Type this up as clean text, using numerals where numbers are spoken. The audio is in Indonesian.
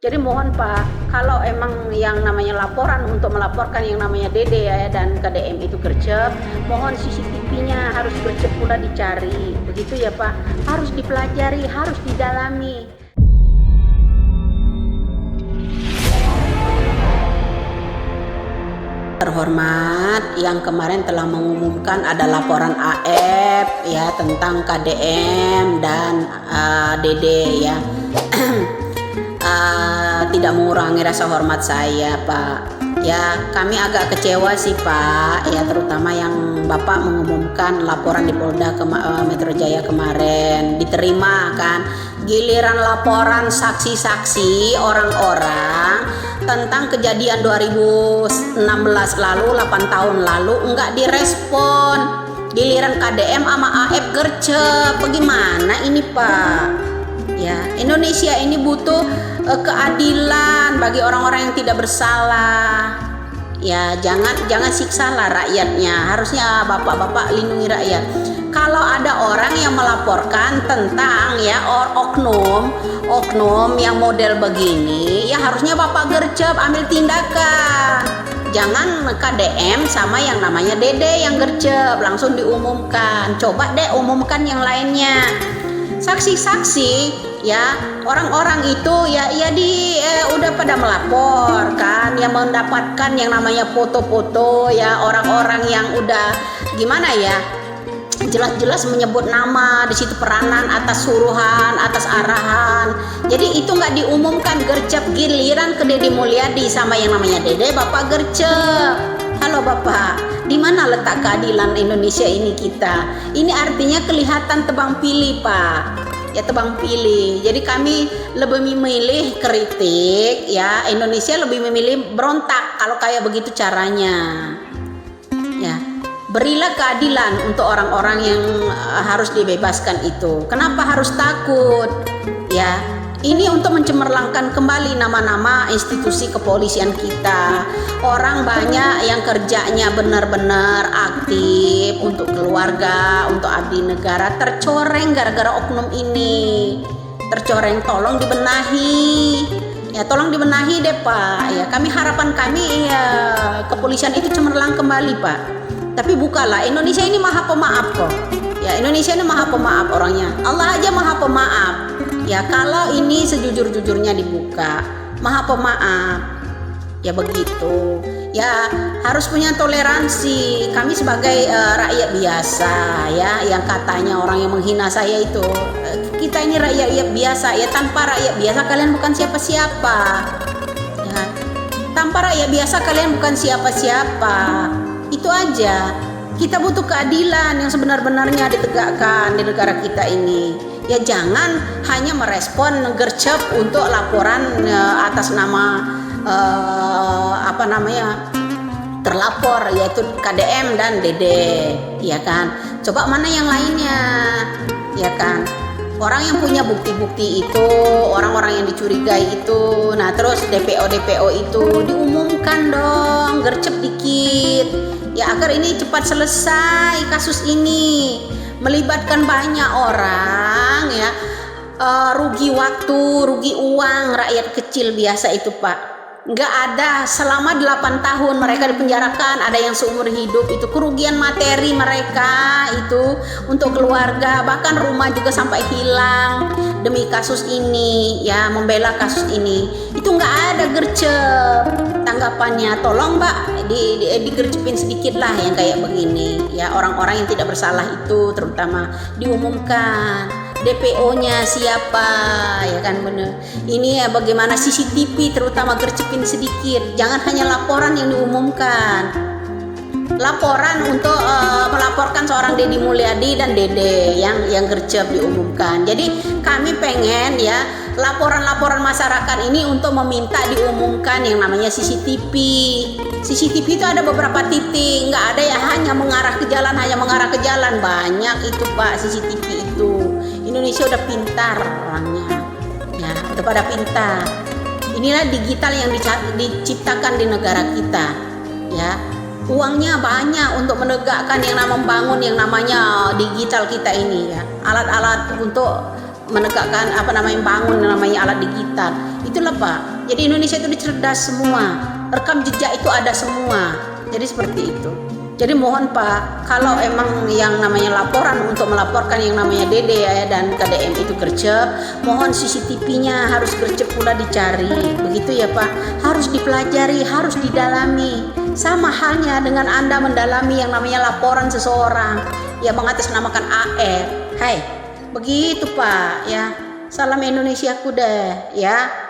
Jadi mohon Pak, kalau emang yang namanya laporan untuk melaporkan yang namanya Dede ya dan KDM itu gercep, mohon CCTV-nya harus gercep pula dicari. Begitu ya Pak, harus dipelajari, harus didalami. Terhormat, yang kemarin telah mengumumkan ada laporan AF ya tentang KDM dan Dede ya. Tidak mengurangi rasa hormat saya Pak. Ya kami agak kecewa sih Pak ya, terutama yang Bapak mengumumkan laporan di Polda Metro Jaya kemarin diterima kan, giliran laporan saksi-saksi orang-orang tentang kejadian 2016 lalu 8 tahun lalu enggak direspon, giliran KDM sama AF gercep. Bagaimana ini Pak? Ya, Indonesia ini butuh keadilan bagi orang-orang yang tidak bersalah. Ya, jangan siksalah rakyatnya. Harusnya bapak-bapak lindungi rakyat. Kalau ada orang yang melaporkan tentang ya oknum yang model begini, ya harusnya bapak gercep, ambil tindakan. Jangan KDM sama yang namanya Dede yang gercep langsung diumumkan. Coba deh umumkan yang lainnya. Saksi-saksi ya, orang-orang itu ya udah pada melapor kan, yang mendapatkan yang namanya foto-foto ya, orang-orang yang udah gimana ya, jelas-jelas menyebut nama di situ, peranan atas suruhan, atas arahan. Jadi itu nggak diumumkan, gercep. Giliran ke Deddy Mulyadi sama yang namanya Dede, bapak gercep. Halo Bapak, di mana letak keadilan Indonesia ini kita? Ini artinya kelihatan tebang pilih Pak. Ya tebang pilih. Jadi kami lebih memilih kritik ya, Indonesia lebih memilih berontak kalau kayak begitu caranya. Ya, berilah keadilan untuk orang-orang yang harus dibebaskan itu. Kenapa harus takut? Ya, ini untuk mencemerlangkan kembali nama-nama institusi kepolisian kita. Orang banyak yang kerjanya benar-benar aktif untuk keluarga, untuk abdi negara, tercoreng gara-gara oknum ini. Tercoreng, tolong dibenahi. Ya tolong dibenahi deh Pak. Ya harapan kami ya kepolisian itu cemerlang kembali Pak. Tapi bukalah, Indonesia ini maha pemaaf kok. Ya Indonesia ini maha pemaaf orangnya. Allah aja maha pemaaf. Ya kalau ini sejujur-jujurnya dibuka, maha pemaaf. Ya begitu. Ya harus punya toleransi. Kami sebagai rakyat biasa ya, yang katanya orang yang menghina saya itu, kita ini rakyat biasa ya. Tanpa rakyat biasa kalian bukan siapa-siapa. Ya, tanpa rakyat biasa kalian bukan siapa-siapa. Itu aja. Kita butuh keadilan yang sebenar-benarnya ditegakkan di negara kita ini. Ya jangan hanya merespon gercep untuk laporan atas nama terlapor, yaitu KDM dan Dede, ya kan. Coba mana yang lainnya, ya kan. Orang yang punya bukti-bukti itu, orang-orang yang dicurigai itu, nah terus DPO itu diumumkan dong, gercep dikit ya, agar ini cepat selesai kasus ini. Melibatkan banyak orang ya, rugi waktu, rugi uang rakyat kecil biasa itu Pak. Nggak ada, selama 8 tahun mereka dipenjarakan, ada yang seumur hidup. Itu kerugian materi mereka itu untuk keluarga, bahkan rumah juga sampai hilang demi kasus ini ya, membela kasus ini. Itu nggak ada gercep. Tanggapannya tolong Mbak digercepin sedikit lah yang kayak begini ya, orang-orang yang tidak bersalah itu terutama diumumkan. DPO-nya siapa ya kan, bener. Ini ya bagaimana CCTV terutama gercepin sedikit. Jangan hanya laporan yang diumumkan. Laporan untuk melaporkan seorang Deddy Mulyadi dan Dede yang gercep diumumkan. Jadi kami pengen ya laporan-laporan masyarakat ini untuk meminta diumumkan yang namanya CCTV. CCTV itu ada beberapa titik, nggak ada ya hanya mengarah ke jalan, banyak itu Pak CCTV itu. Indonesia udah pintar orangnya, ya udah pada pintar. Inilah digital yang diciptakan di negara kita, ya. Uangnya banyak untuk menegakkan yang membangun yang namanya digital kita ini ya. Alat-alat untuk menegakkan bangun namanya alat digital. Itulah Pak. Jadi Indonesia itu cerdas semua, rekam jejak itu ada semua. Jadi seperti itu. Jadi mohon Pak, kalau emang yang namanya laporan untuk melaporkan yang namanya Dede ya dan KDM itu gercep, mohon CCTV-nya harus gercep pula dicari. Begitu ya Pak, harus dipelajari, harus didalami. Sama halnya dengan Anda mendalami yang namanya laporan seseorang yang mengatasnamakan AR. Hai, begitu Pak ya. Salam Indonesiaku deh ya.